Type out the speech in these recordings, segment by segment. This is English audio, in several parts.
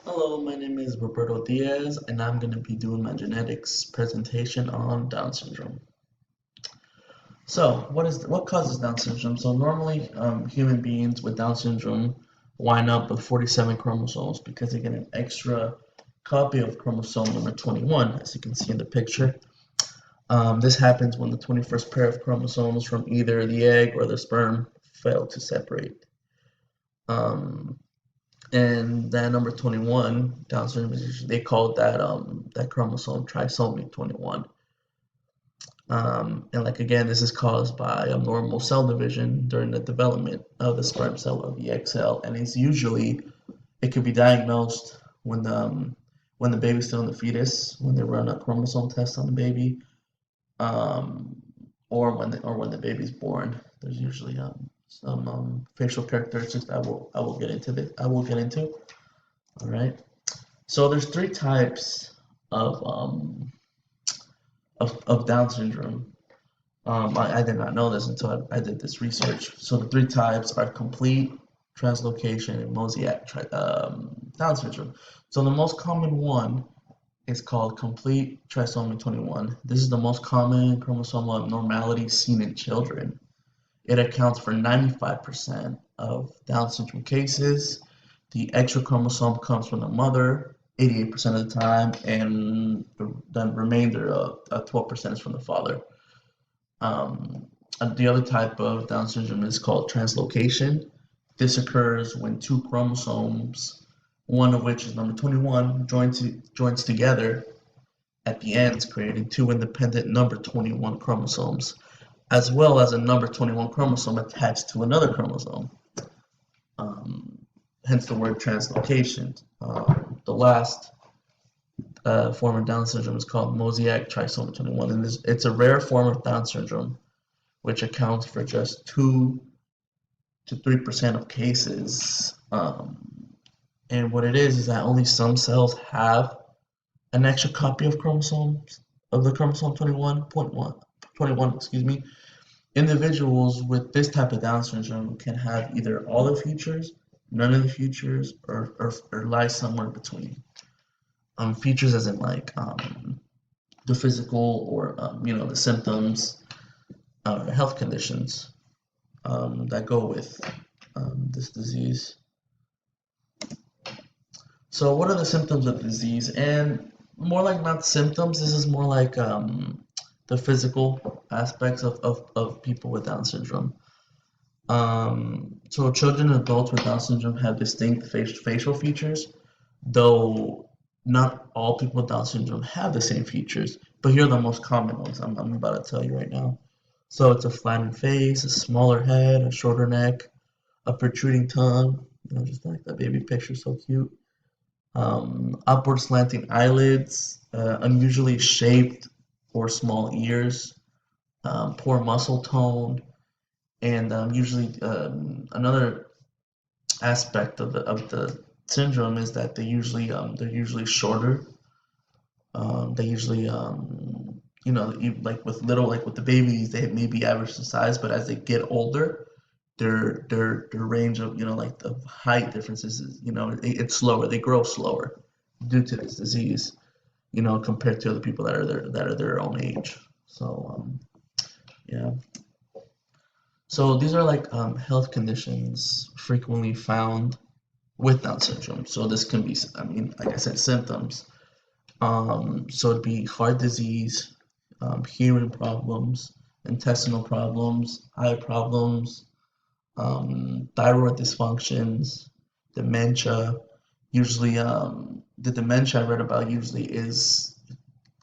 Hello, my name is Roberto Diaz, and I'm going to be doing my genetics presentation on Down syndrome. So, what causes Down syndrome? So, normally, human beings with Down syndrome wind up with 47 chromosomes because they get an extra copy of chromosome number 21, as you can see in the picture. This happens when the 21st pair of chromosomes from either the egg or the sperm fail to separate. Um, and that number 21 Down syndrome is usually, they call that chromosome trisomy 21. And like again, this is caused by abnormal cell division during the development of the sperm cell or the egg cell, and it could be diagnosed when the baby's still in the fetus, when they run a chromosome test on the baby, um, or when the baby's born. There's usually some facial characteristics that I will get into this. I will get into. All right. So there's three types of of Down syndrome. I did not know this until I did this research. So the three types are complete translocation and mosaic Down syndrome. So the most common one is called complete trisomy 21. This is the most common chromosomal abnormality seen in children. It accounts for 95% of Down syndrome cases. The extra chromosome comes from the mother 88% of the time, and the remainder of 12% is from the father. And the other type of Down syndrome is called translocation. This occurs when two chromosomes, one of which is number 21, joins together at the ends, creating two independent number 21 chromosomes, as well as a number 21 chromosome attached to another chromosome. Um, Hence the word translocation. The last form of Down syndrome is called mosaic trisomy 21, and it's a rare form of Down syndrome, which accounts for just 2 to 3% of cases. And what it is that only some cells have an extra copy of the chromosome 21, excuse me. Individuals with this type of Down syndrome can have either all the features, none of the features, or lie somewhere between. Features as in like the physical or the symptoms, health conditions that go with this disease. So, what are the symptoms of the disease? And more like not symptoms. This is more like the physical aspects of people with Down syndrome. So children and adults with Down syndrome have distinct facial features, though not all people with Down syndrome have the same features, but here are the most common ones I'm about to tell you right now. So it's a flattened face, a smaller head, a shorter neck, a protruding tongue, just like that baby picture, so cute. Upward slanting eyelids, unusually shaped or small ears, poor muscle tone, and usually another aspect of the syndrome is that they're usually shorter. They usually like with the babies, they may be average in size, but as they get older, their range of like the height differences is it's slower. They grow slower due to this disease, compared to other people that are their own age. So yeah. So these are like health conditions frequently found with Down syndrome. So this can be, I mean, like I said, symptoms. So it'd be heart disease, hearing problems, intestinal problems, eye problems, thyroid dysfunctions, dementia. Usually, the dementia I read about usually is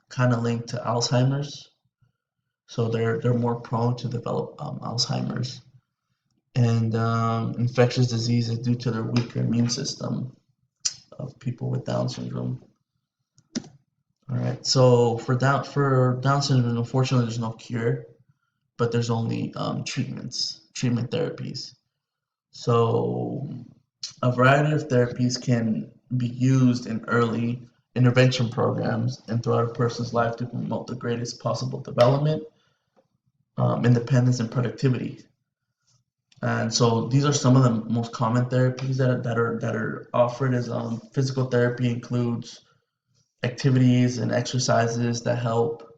kind of linked to Alzheimer's. So they're more prone to develop Alzheimer's. And infectious diseases due to their weaker immune system of people with Down syndrome. All right, so for Down syndrome, unfortunately, there's no cure, but there's only treatment therapies. So a variety of therapies can be used in early intervention programs and throughout a person's life to promote the greatest possible development, independence, and productivity. And so these are some of the most common therapies that are offered. Is physical therapy includes activities and exercises that help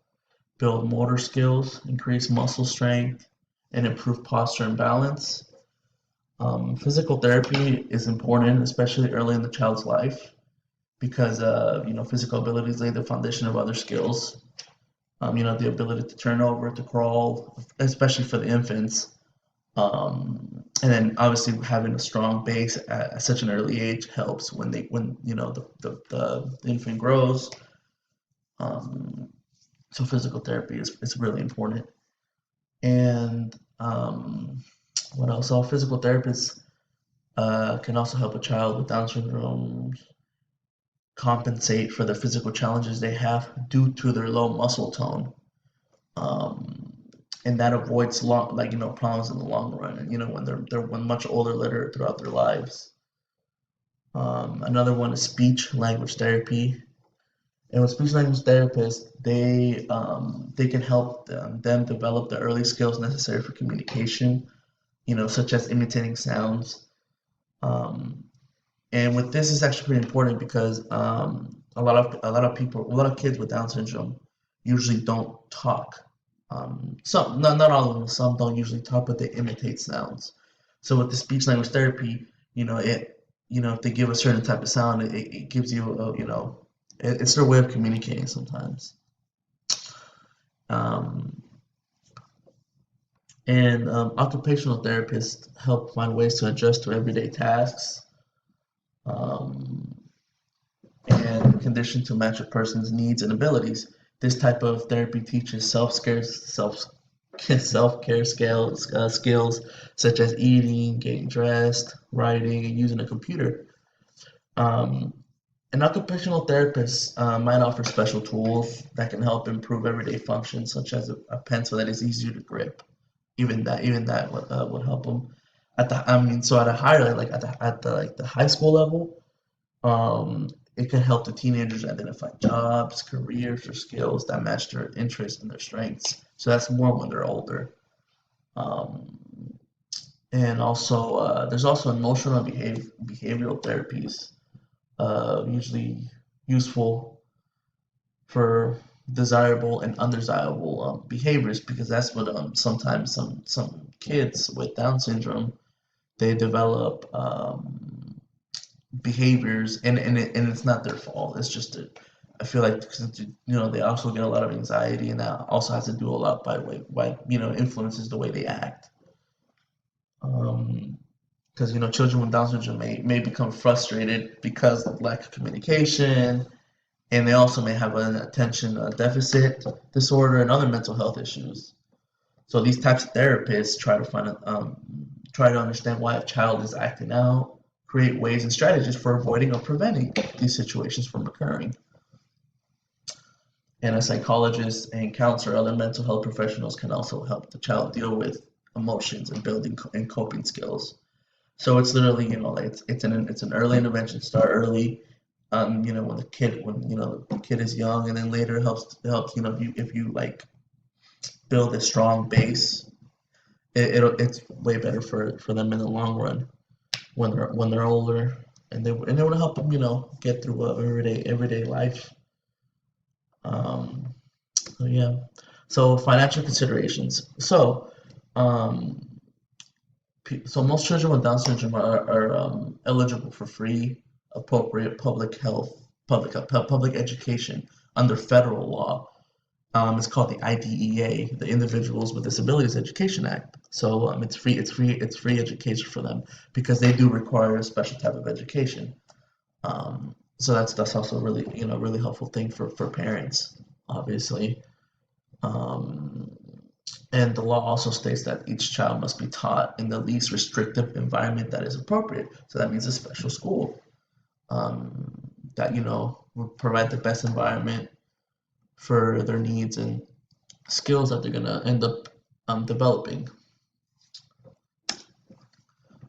build motor skills, increase muscle strength, and improve posture and balance. Physical therapy is important, especially early in the child's life, because physical abilities lay the foundation of other skills. The ability to turn over, to crawl, especially for the infants. And then obviously having a strong base at such an early age helps when the infant grows. Um, so physical therapy is really important. And what else? So physical therapists can also help a child with Down syndrome compensate for the physical challenges they have due to their low muscle tone. Um, and that avoids problems in the long run. And when they're much older later throughout their lives. Another one is speech language therapy. And with speech language therapists, they can help them develop the early skills necessary for communication, such as imitating sounds. Um, and with this, is actually pretty important because a lot of kids with Down syndrome usually don't talk. Some, not all of them, some don't usually talk, but they imitate sounds. So with the speech language therapy, if they give a certain type of sound, it gives you it's their way of communicating sometimes. Um, and occupational therapists help find ways to adjust to everyday tasks, um, and condition to match a person's needs and abilities. This type of therapy teaches self-care skills such as eating, getting dressed, writing, and using a computer. Um, an occupational therapist might offer special tools that can help improve everyday functions, such as a pencil that is easier to grip. Even that would help them. So at a higher, like at the high school level, it can help the teenagers identify jobs, careers, or skills that match their interests and their strengths. So that's more when they're older. Um, and also, there's also emotional behavioral therapies, usually useful for desirable and undesirable behaviors, because that's what sometimes some kids with Down syndrome, they develop behaviors, and it's not their fault. It's just I feel like, they also get a lot of anxiety, and that also has to do a lot by influences the way they act. Um, because children with Down syndrome may become frustrated because of lack of communication, and they also may have an attention deficit disorder and other mental health issues. So these types of therapists try to understand why a child is acting out, create ways and strategies for avoiding or preventing these situations from occurring. And a psychologist and counselor, other mental health professionals can also help the child deal with emotions and building and coping skills. So it's literally, like it's an early intervention, start early. When the kid is young, and then later helps if you like build a strong base, it's way better for them in the long run when they're older, and they want to help them get through everyday life. Um, so yeah, so financial considerations. Um, so most children with Down syndrome are eligible for free, appropriate public education under federal law. It's called the IDEA, the Individuals with Disabilities Education Act. So it's free education for them because they do require a special type of education. So that's also really helpful thing for parents, obviously. Um, and the law also states that each child must be taught in the least restrictive environment that is appropriate. So that means a special school um, that will provide the best environment for their needs and skills that they're gonna end up developing.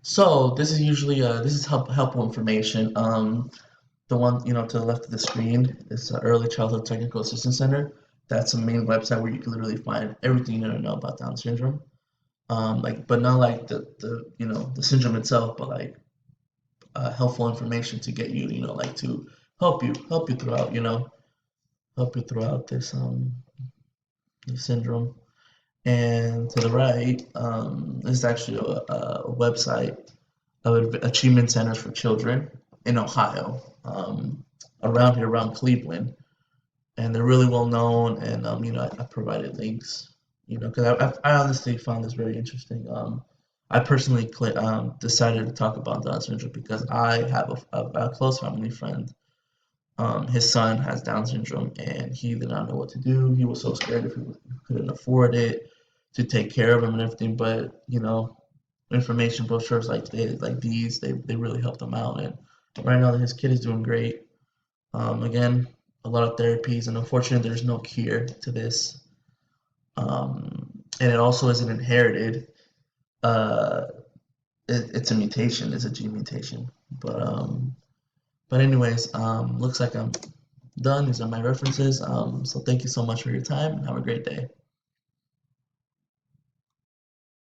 So this is helpful information. The one to the left of the screen is the Early Childhood Technical Assistance Center. That's a main website where you can literally find everything you need to know about Down syndrome. like, but not like the syndrome itself, but like helpful information to get you, like to help you throughout, help you throughout this syndrome. And to the right is actually a website of achievement centers for children in Ohio, around here, around Cleveland, and they're really well known. And I provided links, because I honestly found this very interesting. I personally decided to talk about Down syndrome because I have a close family friend. His son has Down syndrome, and he did not know what to do. He was so scared if he couldn't afford it to take care of him and everything. But information brochures like these, they really helped him out. And right now, his kid is doing great. Again, a lot of therapies, and unfortunately, there's no cure to this. And it also isn't inherited. Uh, it's a mutation. It's a gene mutation. But anyways, looks like I'm done. These are my references. So thank you so much for your time and have a great day.